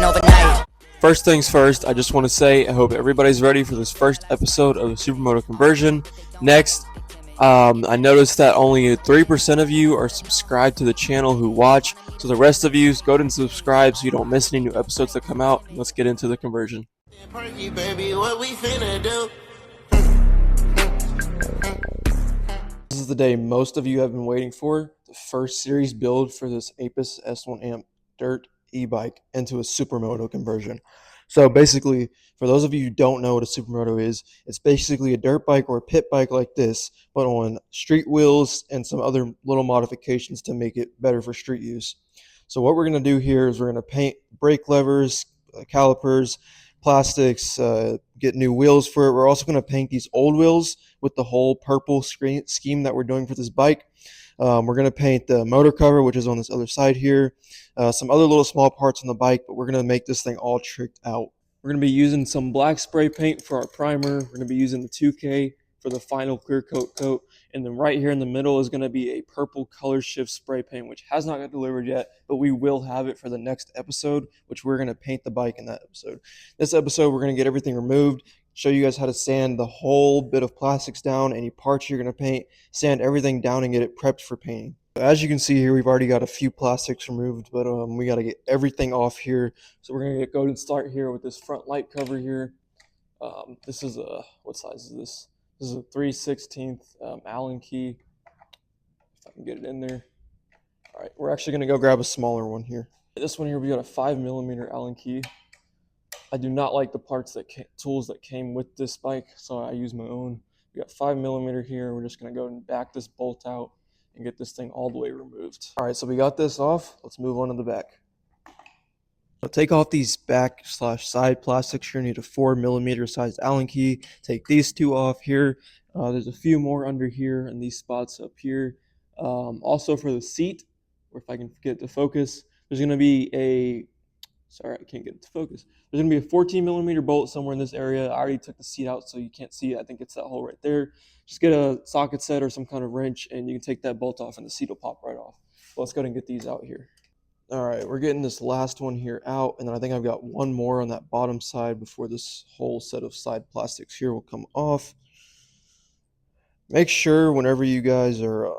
overnight. First things first, I just want to say I hope everybody's ready for this first episode of the Supermoto conversion. Next, I noticed that only 3% of you are subscribed to the channel who watch, so the rest of you, go ahead and subscribe so you don't miss any new episodes that come out. Let's get into the conversion. This is the day most of you have been waiting for, the first series build for this Aipas S1 AMP dirt e-bike into a Supermoto conversion. So basically, for those of you who don't know what a Supermoto is, it's basically a dirt bike or a pit bike like this, but on street wheels and some other little modifications to make it better for street use. So what we're going to do here is we're going to paint brake levers, calipers, plastics, get new wheels for it. We're also going to paint these old wheels with the whole purple scheme that we're doing for this bike. We're going to paint the motor cover, which is on this other side here, some other little small parts on the bike, but we're going to make this thing all tricked out. We're going to be using some black spray paint for our primer. We're going to be using the 2K for the final clear coat, and then right here in the middle is going to be a purple color shift spray paint, which has not got delivered yet, but we will have it for the next episode, which we're going to paint the bike in that episode. This episode, we're going to get everything removed, show you guys how to sand the whole bit of plastics down, any parts you're going to paint, sand everything down and get it prepped for painting. As you can see here, we've already got a few plastics removed, but we got to get everything off here. So we're going to go ahead and start here with this front light cover here. This is a, what size is this? This is a 3/16 Allen key, if I can get it in there. All right, we're actually going to go grab a smaller one here. This one here, we got a 5mm Allen key. I do not like the parts tools that came with this bike, so I use my own. We got 5mm here. We're just going to go and back this bolt out and get this thing all the way removed. All right, so we got this off. Let's move on to the back. So take off these back/side plastics. You're going to need a 4mm sized Allen key. Take these two off here. There's a few more under here and these spots up here. Also for the seat, or if I can get it to focus, there's going to be a, sorry, I can't get it to focus. There's going to be a 14mm bolt somewhere in this area. I already took the seat out so you can't see it. I think it's that hole right there. Just get a socket set or some kind of wrench and you can take that bolt off and the seat will pop right off. Well, let's go ahead and get these out here. All right, we're getting this last one here out, and then I think I've got one more on that bottom side before this whole set of side plastics here will come off. Make sure whenever you guys are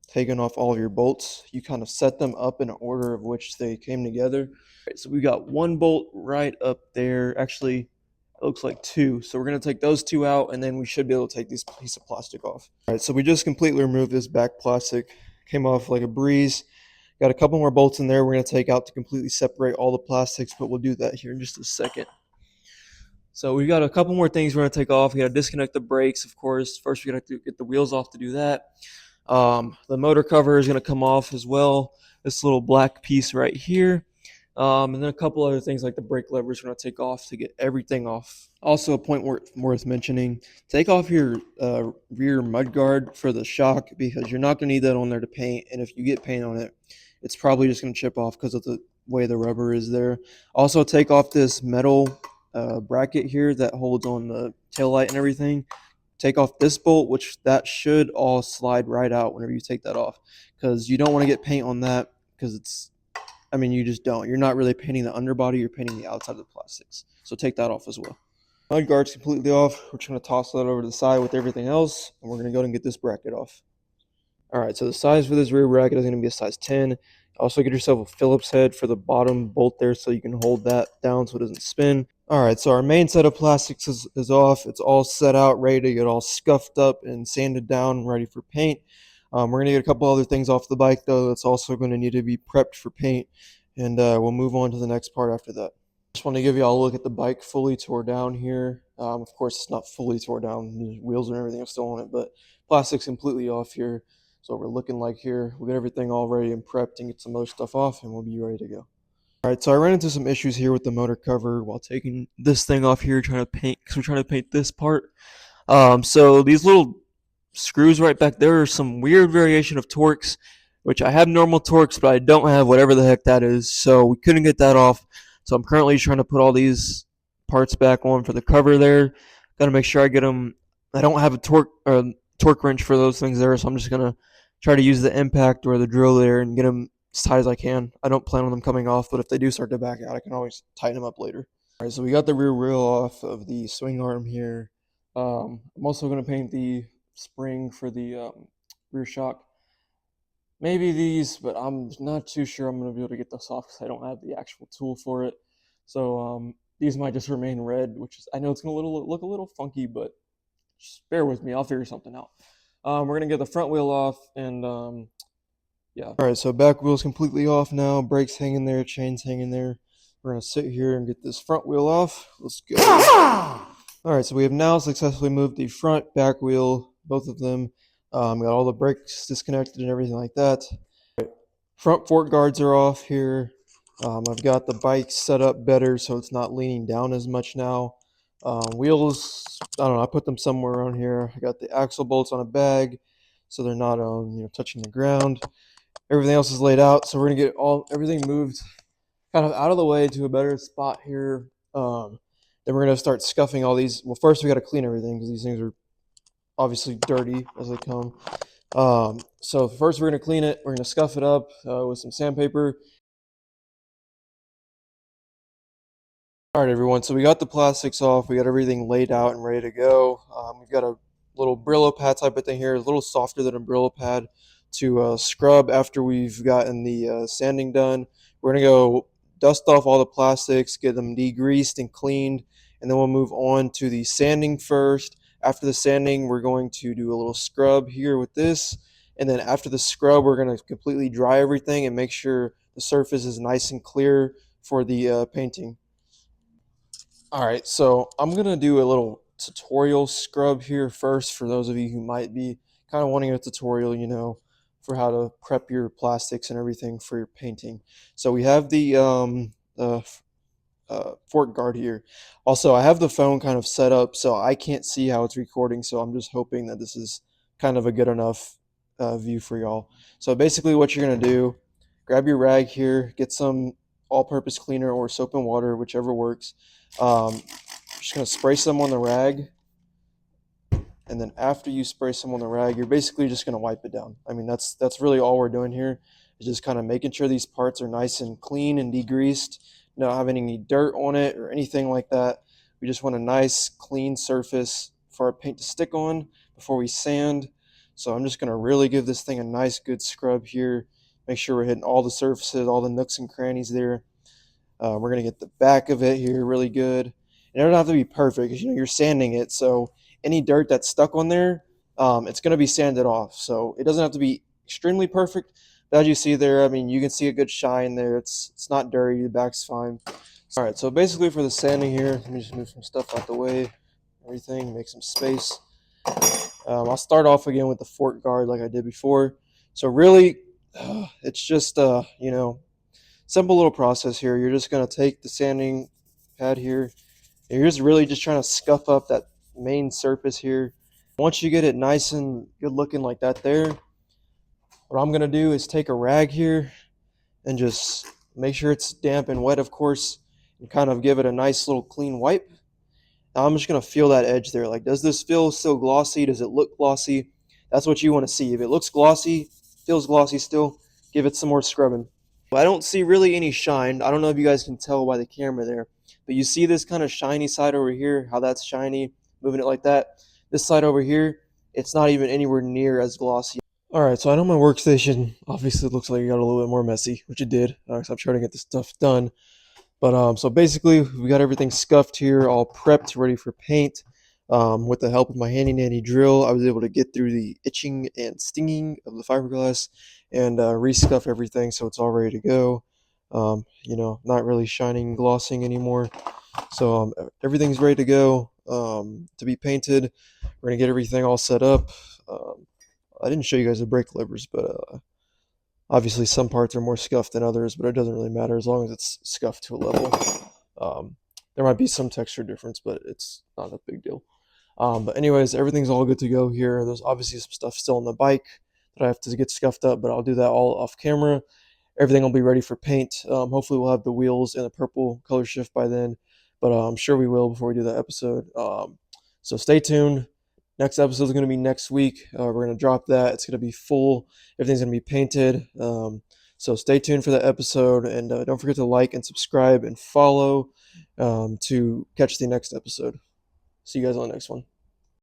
taking off all of your bolts, you kind of set them up in order of which they came together. All right, so we got one bolt right up there. Actually, it looks like two. So we're going to take those two out, and then we should be able to take this piece of plastic off. All right, so we just completely removed this back plastic. Came off like a breeze. Got a couple more bolts in there we're going to take out to completely separate all the plastics, but we'll do that here in just a second. So we've got a couple more things we're going to take off. We got to disconnect the brakes, of course. First, we're going to have to get the wheels off to do that. The motor cover is going to come off as well. This little black piece right here. And then a couple other things like the brake levers we're going to take off to get everything off. Also, a point worth mentioning, take off your rear mudguard for the shock because you're not going to need that on there to paint. And if you get paint on it, it's probably just going to chip off because of the way the rubber is there. Also, take off this metal bracket here that holds on the taillight and everything. Take off this bolt, which that should all slide right out whenever you take that off because you don't want to get paint on that because it's, I mean, you just don't. You're not really painting the underbody. You're painting the outside of the plastics. So take that off as well. Mudguard's completely off. We're just going to toss that over to the side with everything else. And we're going to go and get this bracket off. All right, so the size for this rear bracket is going to be a size 10. Also get yourself a Phillips head for the bottom bolt there so you can hold that down so it doesn't spin. All right, so our main set of plastics is off. It's all set out, ready to get all scuffed up and sanded down, ready for paint. We're going to get a couple other things off the bike, though. That's also going to need to be prepped for paint. And we'll move on to the next part after that. Just want to give you all a look at the bike fully tore down here. Of course, it's not fully tore down. The wheels and everything are still on it, but plastic's completely off here. So what we're looking like here, we'll get everything all ready and prepped and get some other stuff off, and we'll be ready to go. All right, so I ran into some issues here with the motor cover while taking this thing off here, trying to paint, because we're trying to paint this part. So these little screws right back there are some weird variation of torques, which I have normal torques, but I don't have whatever the heck that is. So we couldn't get that off. So I'm currently trying to put all these parts back on for the cover there. Got to make sure I get them. I don't have a torque wrench for those things there, so I'm just going to try to use the impact or the drill there and get them as tight as I can. I don't plan on them coming off, but if they do start to back out, I can always tighten them up later. All right, so we got the rear wheel off of the swing arm here. I'm also going to paint the spring for the rear shock. Maybe these, but I'm not too sure I'm going to be able to get this off because I don't have the actual tool for it. So these might just remain red, which is, I know it's going to look a little funky, but just bear with me. I'll figure something out. We're going to get the front wheel off and yeah. All right, so back wheel's completely off now. Brakes hanging there, chains hanging there. We're going to sit here and get this front wheel off. Let's go. All right, so we have now successfully moved the front, back wheel, both of them. Got all the brakes disconnected and everything like that. Front fork guards are off here. I've got the bike set up better so it's not leaning down as much now. Wheels, I don't know, I put them somewhere around here. I got the axle bolts on a bag so they're not touching the ground. Everything else is laid out, so we're gonna get everything moved kind of out of the way to a better spot here. Then we're gonna start scuffing all these. Well, first we got to clean everything because these things are obviously dirty as they come. So first we're gonna clean it. We're gonna scuff it up with some sandpaper. All right, everyone. So we got the plastics off. We got everything laid out and ready to go. We've got a little Brillo pad type of thing here, a little softer than a Brillo pad to scrub after we've gotten the sanding done. We're gonna go dust off all the plastics, get them degreased and cleaned, and then we'll move on to the sanding first. After the sanding, we're going to do a little scrub here with this, and then after the scrub, we're gonna completely dry everything and make sure the surface is nice and clear for the painting. All right, so I'm gonna do a little tutorial scrub here first for those of you who might be kind of wanting a tutorial, for how to prep your plastics and everything for your painting. So we have the fork guard here. Also, I have the phone kind of set up so I can't see how it's recording, so I'm just hoping that this is kind of a good enough view for y'all. So basically what you're gonna do, grab your rag here, get some all-purpose cleaner or soap and water, whichever works. Just gonna spray some on the rag, and then after you spray some on the rag, you're basically just gonna wipe it down. I mean, that's really all we're doing here, is just kind of making sure these parts are nice and clean and degreased, not having any dirt on it or anything like that. We just want a nice clean surface for our paint to stick on before we sand. So I'm just gonna really give this thing a nice good scrub here, make sure we're hitting all the surfaces, all the nooks and crannies there. We're going to get the back of it here really good. And it doesn't have to be perfect because you're sanding it. So any dirt that's stuck on there, it's going to be sanded off. So it doesn't have to be extremely perfect. But as you see there, I mean, you can see a good shine there. It's not dirty. The back's fine. All right, so basically for the sanding here, let me just move some stuff out the way. Everything, make some space. I'll start off again with the fork guard like I did before. So really, it's just, simple little process here. You're just going to take the sanding pad here, and you're just really just trying to scuff up that main surface here. Once you get it nice and good looking like that there, what I'm going to do is take a rag here and just make sure it's damp and wet, of course, and kind of give it a nice little clean wipe. Now I'm just going to feel that edge there. Like, does this feel still glossy? Does it look glossy? That's what you want to see. If it looks glossy, feels glossy still, give it some more scrubbing. I don't see really any shine. I don't know if you guys can tell by the camera there, but you see this kind of shiny side over here, how that's shiny, moving it like that. This side over here, it's not even anywhere near as glossy. All right, so I know my workstation obviously looks like it got a little bit more messy, which it did. So I'm trying to get this stuff done. But so basically, we got everything scuffed here, all prepped, ready for paint. With the help of my handy dandy drill, I was able to get through the itching and stinging of the fiberglass and rescuff everything so it's all ready to go. Not really shining, glossing anymore. So everything's ready to go to be painted. We're gonna get everything all set up. I didn't show you guys the brake levers, but obviously some parts are more scuffed than others, but it doesn't really matter as long as it's scuffed to a level. There might be some texture difference, but it's not a big deal. But anyways, everything's all good to go here. There's obviously some stuff still on the bike that I have to get scuffed up, but I'll do that all off camera. Everything will be ready for paint. Hopefully we'll have the wheels and the purple color shift by then, but I'm sure we will before we do that episode. So stay tuned. Next episode is going to be next week. We're going to drop that. It's going to be full. Everything's going to be painted. So stay tuned for that episode, and don't forget to like and subscribe and follow to catch the next episode. See you guys on the next one.